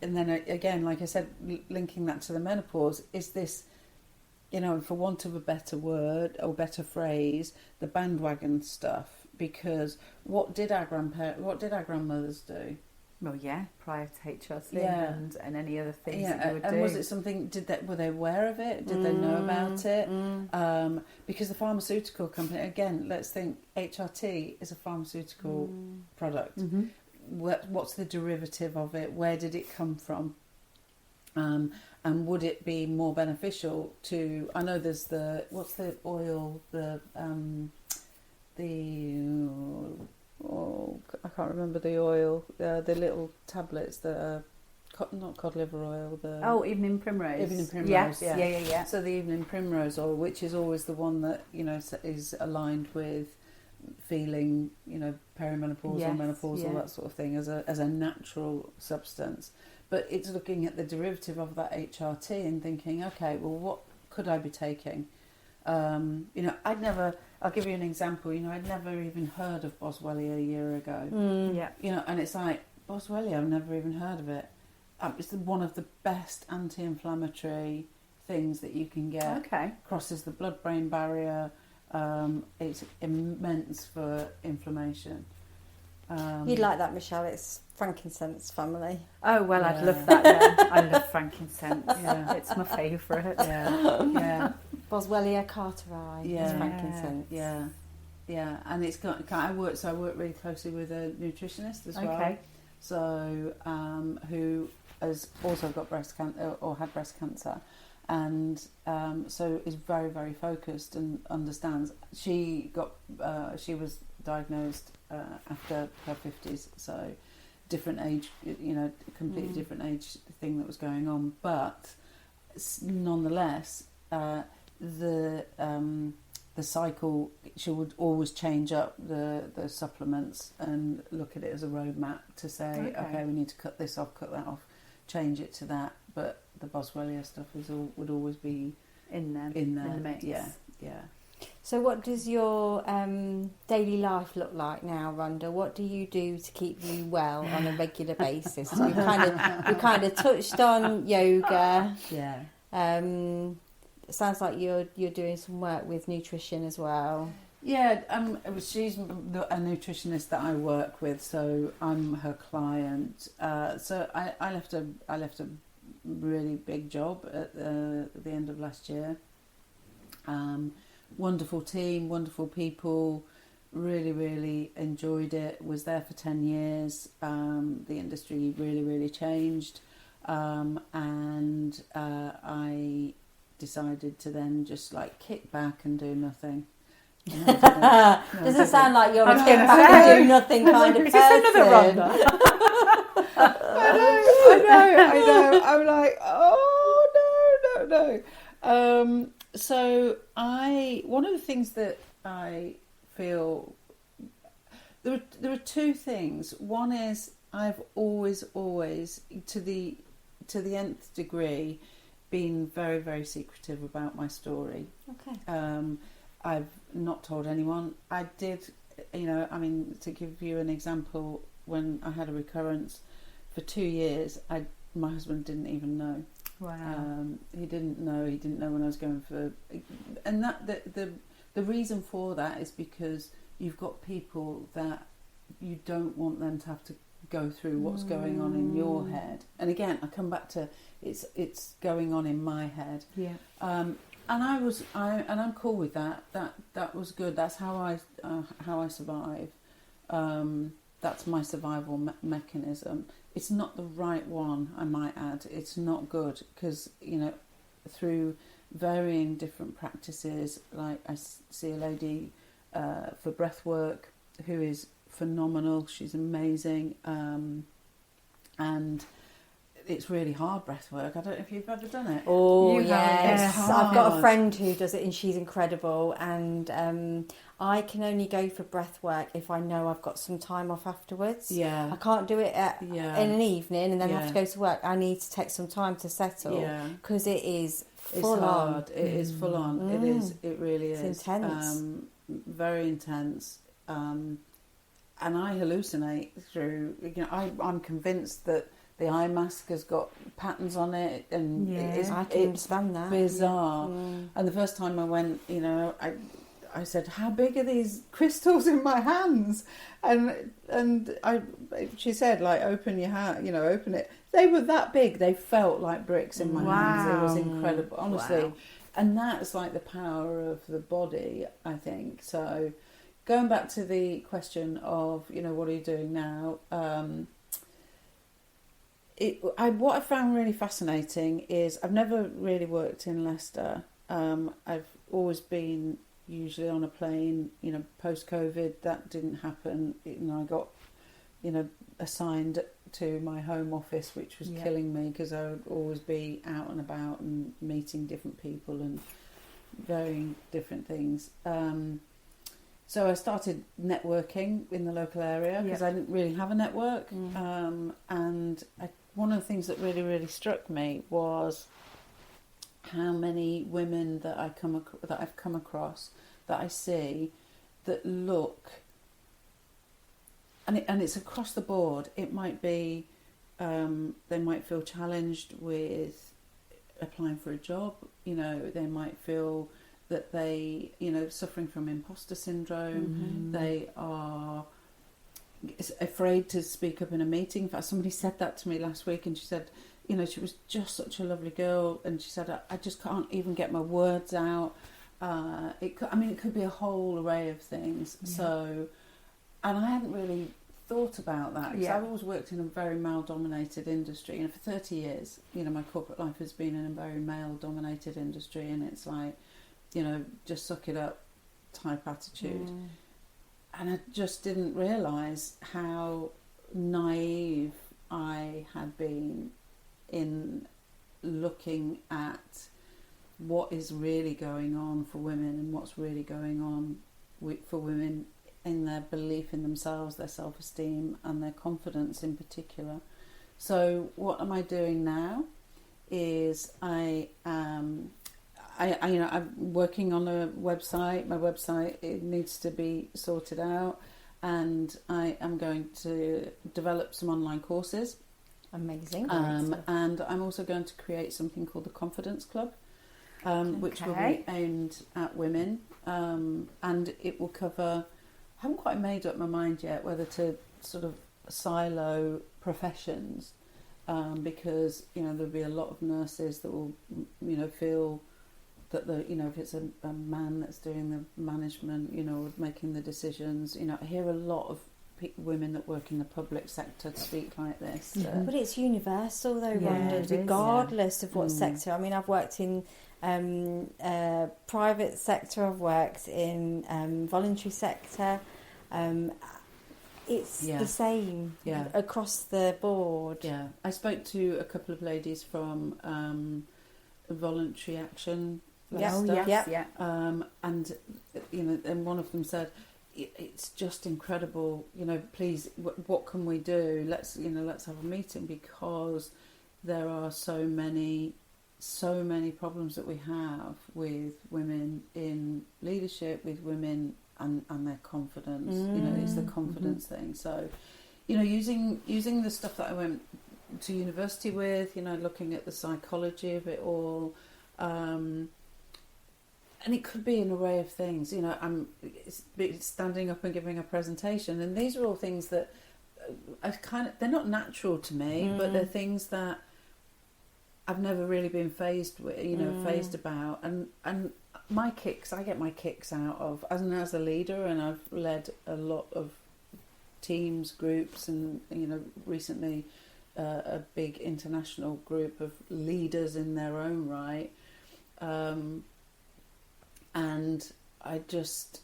then again, like I said, linking that to the menopause, is this, you know, for want of a better word or better phrase, the bandwagon stuff. Because what did our grandmothers do? Well, prior to HRT and any other things that you would do. And was it something? Were they aware of it? Did they know about it? Because the pharmaceutical company, again, let's think HRT is a pharmaceutical product. What's the derivative of it? Where did it come from? And would it be more beneficial to? I know there's what's the oil I can't remember the oil. The little tablets that are not cod liver oil. Evening primrose. Evening primrose. Yes. Yeah. Yeah. So the evening primrose oil, which is always the one that, you know, is aligned with feeling, you know, perimenopausal, menopausal, that sort of thing, as a natural substance. But it's looking at the derivative of that HRT and thinking, okay, well, what could I be taking? You know, I'll give you an example. You know, I'd never even heard of Boswellia a year ago. You know, and it's like, Boswellia, I've never even heard of it. It's one of the best anti-inflammatory things that you can get. Okay. Crosses the blood-brain barrier. It's immense for inflammation. You'd like that, Michelle. It's frankincense family. Oh, well, I'd love that then. I love frankincense. Yeah. It's my favourite. Yeah. Boswellia carteri is frankincense. Yeah. And it's got. I work really closely with a nutritionist as well. Okay. So, who has also got breast cancer or had breast cancer, and so is very, very focused and understands. She was diagnosed after her 50s, so different age, you know, completely different age thing that was going on, but nonetheless, the cycle, she would always change up the supplements and look at it as a roadmap to say, okay, we need to cut this off, cut that off, change it to that, but the Boswellia stuff would always be in the mix. Yeah. So what does your daily life look like now, Rhonda? What do you do to keep you well on a regular basis? We kind of touched on yoga. Yeah. It sounds like you're doing some work with nutrition as well. Yeah, she's a nutritionist that I work with, so I'm her client. So I left a really big job at the end of last year. Wonderful team, wonderful people, really, really enjoyed it. Was there for 10 years. The industry really, really changed. And I decided to then just like kick back and do nothing. Doesn't sound like you're a kick back and do nothing kind of person. Is this another Rhonda? I know. I'm like, oh, no. So one of the things that I feel, there are two things. One is I've always to the nth degree been very, very secretive about my story. Okay. I've not told anyone. I did, to give you an example, when I had a recurrence for 2 years, my husband didn't even know. Wow. He didn't know when I was going for, and that the reason for that is because you've got people that you don't want them to have to go through what's going on in your head. And again, I come back to it's going on in my head. Yeah. And I'm cool with that. That was good. That's how I survive. That's my survival mechanism. It's not the right one, I might add. It's not good because, through varying different practices, like I see a lady for breath work who is phenomenal. She's amazing. And it's really hard, breath work. I don't know if you've ever done it. Oh, It's yes. hard. I've got a friend who does it and she's incredible. And I can only go for breath work if I know I've got some time off afterwards. Yeah. I can't do it in an evening and then have to go to work. I need to take some time to settle because it is full on. It is full on. It is. It really is. It's intense. Very intense. And I hallucinate through. I'm convinced that the eye mask has got patterns on it, and I can understand that. Bizarre. And the first time I went, I said, "How big are these crystals in my hands?" And she said, "Like, open your hand, open it." They were that big. They felt like bricks in my hands. It was incredible, honestly. Wow. And that's like the power of the body, I think. So, going back to the question of, what are you doing now? What I found really fascinating is I've never really worked in Leicester. I've always been usually on a plane. Post-COVID, that didn't happen. I got, assigned to my home office, which was killing me because I would always be out and about and meeting different people and varying different things. So I started networking in the local area because I didn't really have a network. And one of the things that really, really struck me was how many women that I've come across that I see that look, and it's across the board. It might be they might feel challenged with applying for a job. They might feel that they, suffering from imposter syndrome. They are afraid to speak up in a meeting. In fact, somebody said that to me last week, and she said, she was just such a lovely girl, and she said, I just can't even get my words out. It could be a whole array of things. So, and I hadn't really thought about that because I've always worked in a very male-dominated industry. For 30 years, my corporate life has been in a very male-dominated industry, and it's like, just suck it up type attitude. And I just didn't realise how naive I had been in looking at what is really going on for women and what's really going on for women in their belief in themselves, their self-esteem and their confidence in particular. So what am I doing now is I'm working on a website. My website, it needs to be sorted out, and I am going to develop some online courses. Amazing. And I'm also going to create something called the Confidence Club, which will be aimed at women, and it will cover, I haven't quite made up my mind yet whether to sort of silo professions, because there'll be a lot of nurses that will feel that if it's a man that's doing the management, making the decisions, I hear a lot of women that work in the public sector speak like this. But it's universal though, Rhonda, regardless of what sector. I mean, I've worked in private sector, I've worked in voluntary sector. It's the same across the board. I spoke to a couple of ladies from voluntary action Yeah. And and one of them said, it's just incredible, please, what can we do? Let's have a meeting, because there are so many problems that we have with women in leadership, with women and their confidence. It's the confidence thing. So, using the stuff that I went to university with, looking at the psychology of it all, and it could be an array of things. I'm standing up and giving a presentation, and these are all things that they're not natural to me, but they're things that I've never really been phased with, phased about. And I get my kicks out of, as a leader, and I've led a lot of teams, groups, and, recently a big international group of leaders in their own right. And I just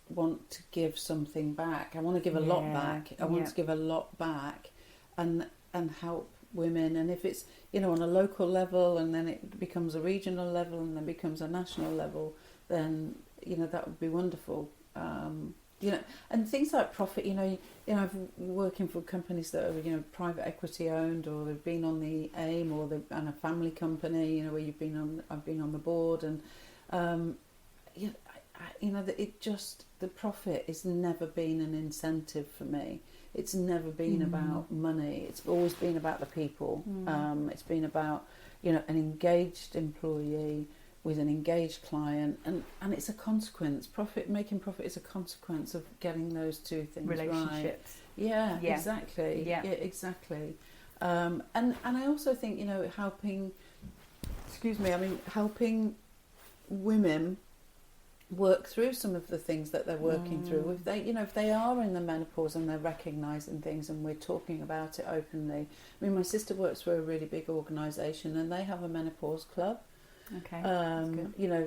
want to give something back. I want to give a lot back. I want to give a lot back and help women. And if it's, on a local level, and then it becomes a regional level, and then becomes a national level, then, that would be wonderful. And things like profit, I've working for companies that are, private equity owned, or they've been on the AIM, or and a family company, where I've been on the board, and the profit has never been an incentive for me. It's never been about money. It's always been about the people. It's been about, an engaged employee with an engaged client, and it's a consequence. Making profit is a consequence of getting those two things relationships. Right. Yeah, exactly. Yeah, exactly. And I also think, helping women work through some of the things that they're working through. If they are in the menopause and they're recognising things, and we're talking about it openly. My sister works for a really big organisation, and they have a menopause club. Okay.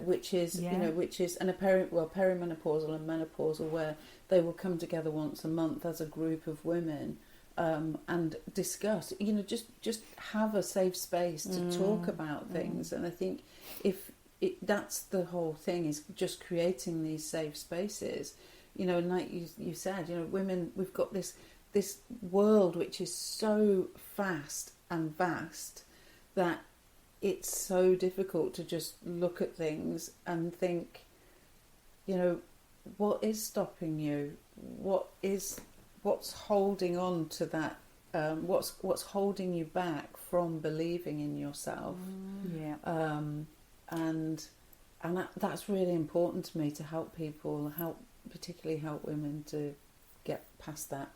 Which is and a perimenopausal and menopausal, where they will come together once a month as a group of women, and discuss. Just have a safe space to talk about things. And I think that's the whole thing, is just creating these safe spaces. And like you said, women, we've got this world which is so fast and vast that it's so difficult to just look at things and think, what is stopping you? What's holding on to that? What's holding you back from believing in yourself? And that's really important to me, to help people, particularly help women to get past that.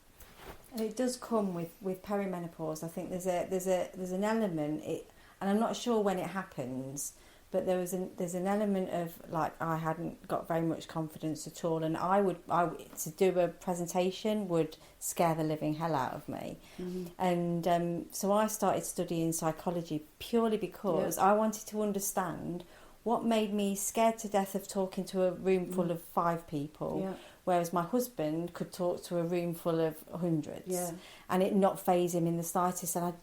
And it does come with perimenopause. I think there's an element, and I'm not sure when it happens, but there's an element of, like, I hadn't got very much confidence at all, and I to do a presentation would scare the living hell out of me. And so I started studying psychology purely because I wanted to understand what made me scared to death of talking to a room full of 5 people, whereas my husband could talk to a room full of hundreds, and it not faze him in the slightest. And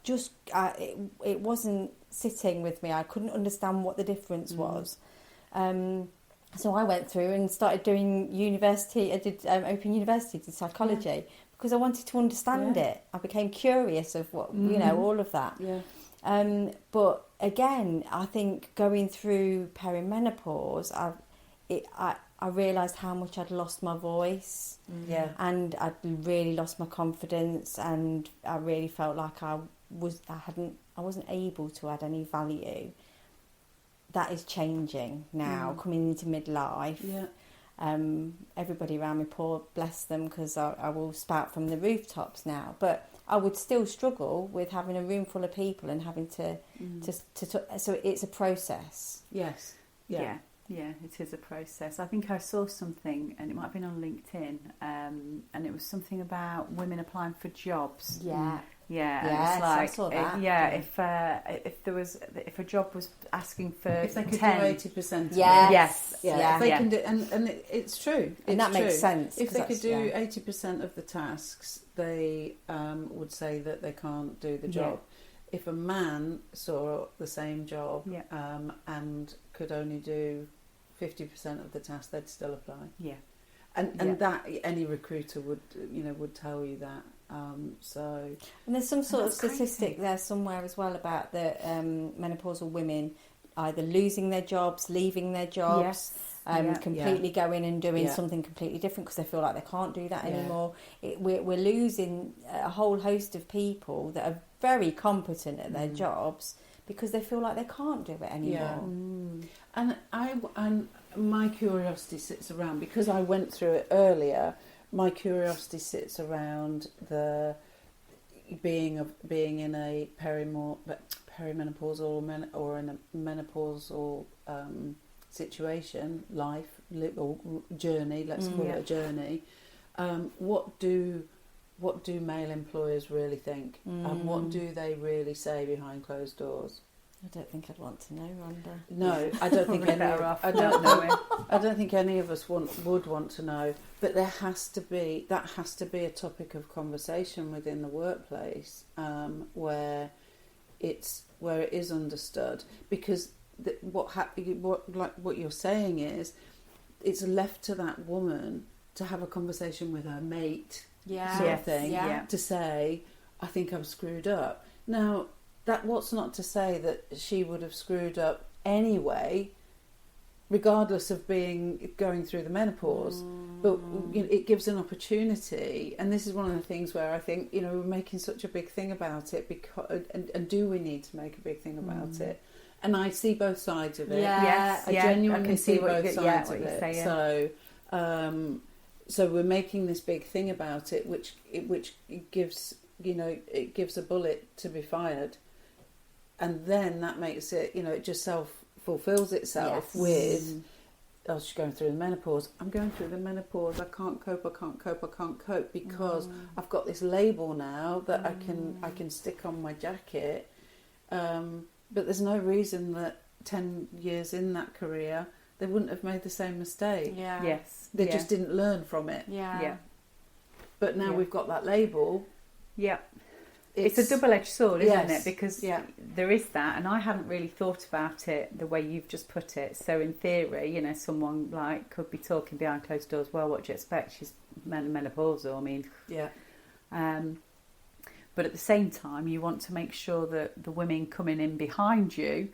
it wasn't sitting with me. I couldn't understand what the difference was. So I went through and started doing university. I did Open University, did psychology, because I wanted to understand it. I became curious of what, all of that. But again, I think going through perimenopause, I realised how much I'd lost my voice, and I'd really lost my confidence, and I really felt like I wasn't able to add any value. That is changing now, coming into midlife. Everybody around me, poor bless them, because I will spout from the rooftops now, but I would still struggle with having a room full of people and having to so it's a process. Yes. Yeah, it is a process. I think I saw something, and it might have been on LinkedIn, and it was something about women applying for jobs. Yes, like, I saw that. If a job was asking for, if they could 10, do 80%, yes, if they can do, and it's true, and that makes sense. If they could do 80% of the tasks, they would say that they can't do the job. if a man saw the same job Yeah. And could only do 50% of the task, they'd still apply. Yeah. And that any recruiter would tell you that. So, and there's some sort of that's statistic there somewhere as well about the menopausal women either losing their jobs, leaving their jobs, completely going and doing something completely different because they feel like they can't do that anymore. We're losing a whole host of people that are very competent at their jobs because they feel like they can't do it anymore. And my curiosity sits around, because I went through it earlier. My curiosity sits around the being in a perimenopausal or in a menopausal situation, life or journey. Let's call it a journey. What do male employers really think, and what do they really say behind closed doors? I don't think I'd want to know, Rhonda. No, I don't think any. I don't think any of us would want to know. But that has to be a topic of conversation within the workplace, where it is understood. Because what you're saying is, it's left to that woman to have a conversation with her mate, sort of thing, to say, I think I've screwed up. Now, what's not to say that she would have screwed up anyway, regardless of going through the menopause. But it gives an opportunity, and this is one of the things where I think we're making such a big thing about it, because and do we need to make a big thing about it? And I see both sides of it. I genuinely see both sides of it. So we're making this big thing about it, which gives it gives a bullet to be fired. And then that makes it, it just fulfills itself with, she's going through the menopause. I'm going through the menopause. I can't cope because I've got this label now that I can stick on my jacket. But there's no reason that 10 years in that career they wouldn't have made the same mistake. They just didn't learn from it. But now we've got that label. It's a double-edged sword, isn't it? Because there is that, and I hadn't really thought about it the way you've just put it. So in theory, someone could be talking behind closed doors. Well, what do you expect? She's menopausal. I mean, but at the same time, you want to make sure that the women coming in behind you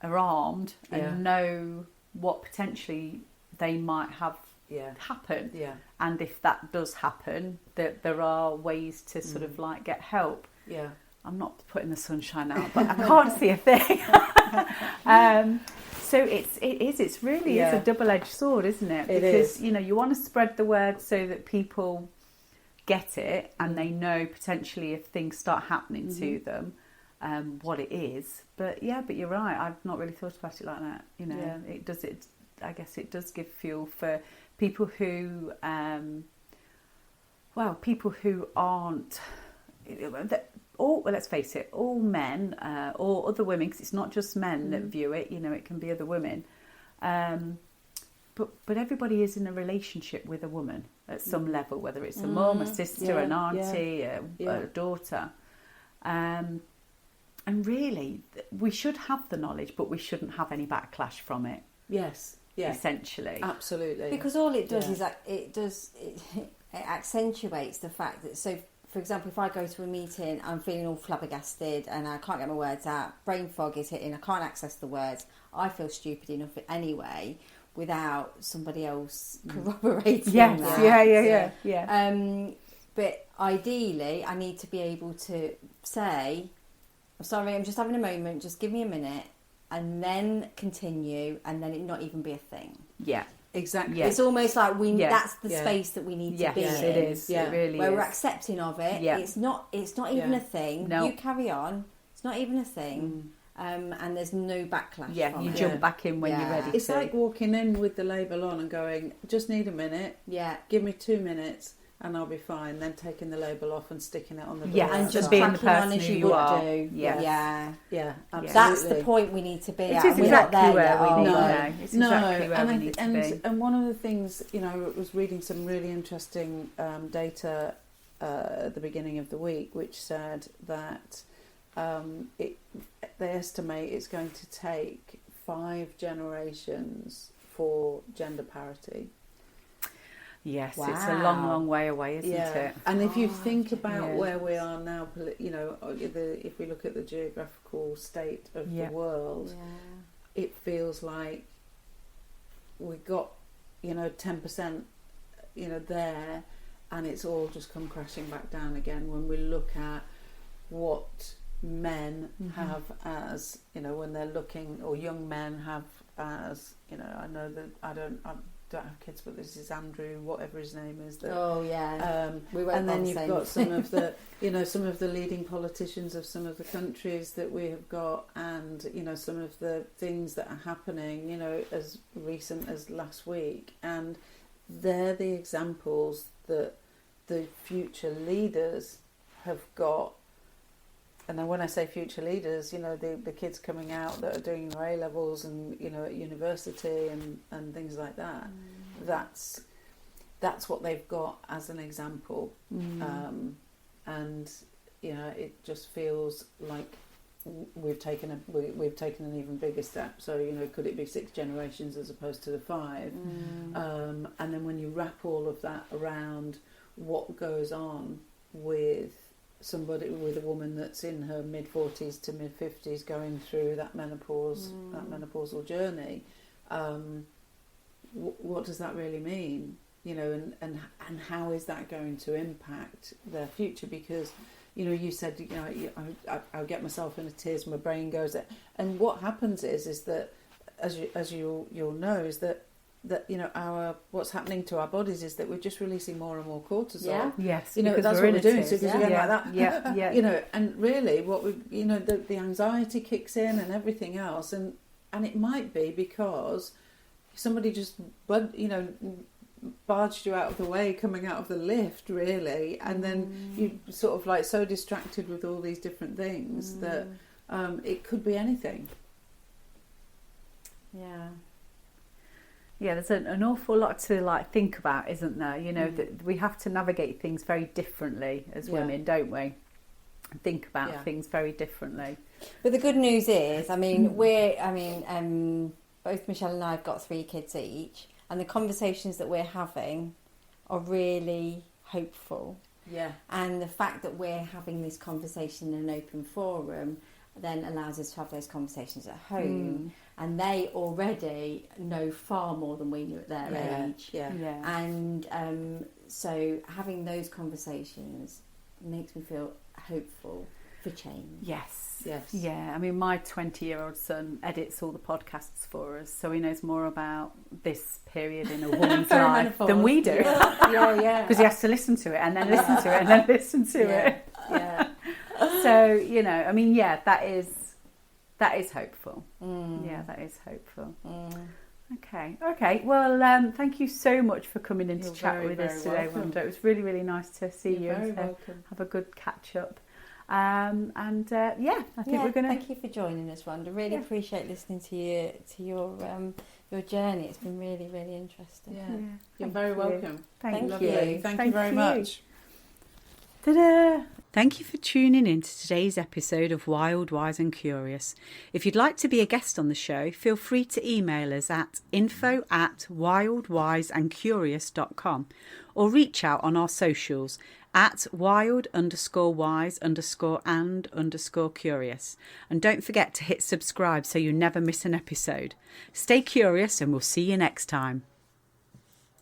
are armed and know what potentially they might have happen. And if that does happen, that there are ways to sort of get help. I'm not putting the sunshine out, but I can't see a thing. So it's really is a double-edged sword, isn't it? Because you want to spread the word so that people get it and they know potentially if things start happening to them, what it is. But you're right. I've not really thought about it like that. I guess it does give fuel for people who, people who aren't. Let's face it, all men or other women, because it's not just men that view it. It can be other women. But everybody is in a relationship with a woman at some level, whether it's a mum, a sister, an auntie, a daughter. And really, we should have the knowledge, but we shouldn't have any backlash from it. Essentially, absolutely. Because all it does is it accentuates the fact that. So, for example, if I go to a meeting, I'm feeling all flabbergasted and I can't get my words out. Brain fog is hitting. I can't access the words. I feel stupid enough anyway, without somebody else corroborating that. But ideally, I need to be able to say, I'm sorry, I'm just having a moment, just give me a minute, and then continue, and then it not even be a thing. Exactly. It's almost like that's the space that we need to be in. It is. It really where is. we're accepting of it. It's not even a thing. No. You carry on. It's not even a thing. And there's no backlash from you it. jump back in when you're ready. It's like walking in with the label on and going, just need a minute. Give me 2 minutes and I'll be fine. Then taking the label off and sticking it on the door. And just being the person on as you who are. do. Absolutely. That's the point we need to be at. It is exactly where we need to be. It's exactly where we need to be. And one of the things, I was reading some really interesting data at the beginning of the week, which said that they estimate it's going to take 5 generations for gender parity. Yes, Wow. it's a long, long way away, isn't it? And if you think about where we are now, if we look at the geographical state of the world, it feels like we got, 10%, there, and it's all just come crashing back down again when we look at what men have as, when they're looking, or young men have as, I know that I don't have kids, but this is Andrew, whatever his name is. We won't. And then you've got some of the, some of the leading politicians of some of the countries that we have got, and some of the things that are happening, as recent as last week, and they're the examples that the future leaders have got. And then when I say future leaders, the kids coming out that are doing their A-levels and, at university and things like that, that's what they've got as an example. And, it just feels like we've taken an even bigger step. So, could it be 6 generations as opposed to the 5? And then when you wrap all of that around what goes on with a woman that's in her mid-40s to mid-50s going through that menopausal journey, what does that really mean? And how is that going to impact their future? Because you said I'll get myself in a tears, my brain goes there. And what happens is that as you'll know is that what's happening to our bodies is that we're just releasing more and more cortisol. Yeah. Yes, that's what we're doing. So because we're going like that. Yeah. And really, what we, the anxiety kicks in and everything else, and it might be because somebody just, barged you out of the way coming out of the lift, really, and then you sort of like so distracted with all these different things that it could be anything. Yeah, there's an awful lot to think about, isn't there? That we have to navigate things very differently as women, don't we? Think about things very differently. But the good news is, both Michelle and I have got 3 kids each, and the conversations that we're having are really hopeful. Yeah. And the fact that we're having this conversation in an open forum then allows us to have those conversations at home. And they already know far more than we knew at their age. Yeah. And so having those conversations makes me feel hopeful for change. Yes. Yeah, my 20-year-old son edits all the podcasts for us, so he knows more about this period in a woman's life than we do. Yeah. Because he has to listen to it and then listen to it and then listen to it. Yeah. So, that is hopeful. Yeah, that is hopeful. Okay. Well, thank you so much for coming in to chat with us today, Rhonda. It was really, really nice to see you and to have a good catch up. I think we're going to. Thank you for joining us, Rhonda. Really appreciate listening to your journey. It's been really, really interesting. Yeah. You're very welcome. Thank you. you. Thank you very much. Ta-da! Thank you for tuning in to today's episode of Wild, Wise and Curious. If you'd like to be a guest on the show, feel free to email us at info@wildwiseandcurious.com or reach out on our socials at wild_wise_and_curious. And don't forget to hit subscribe so you never miss an episode. Stay curious and we'll see you next time.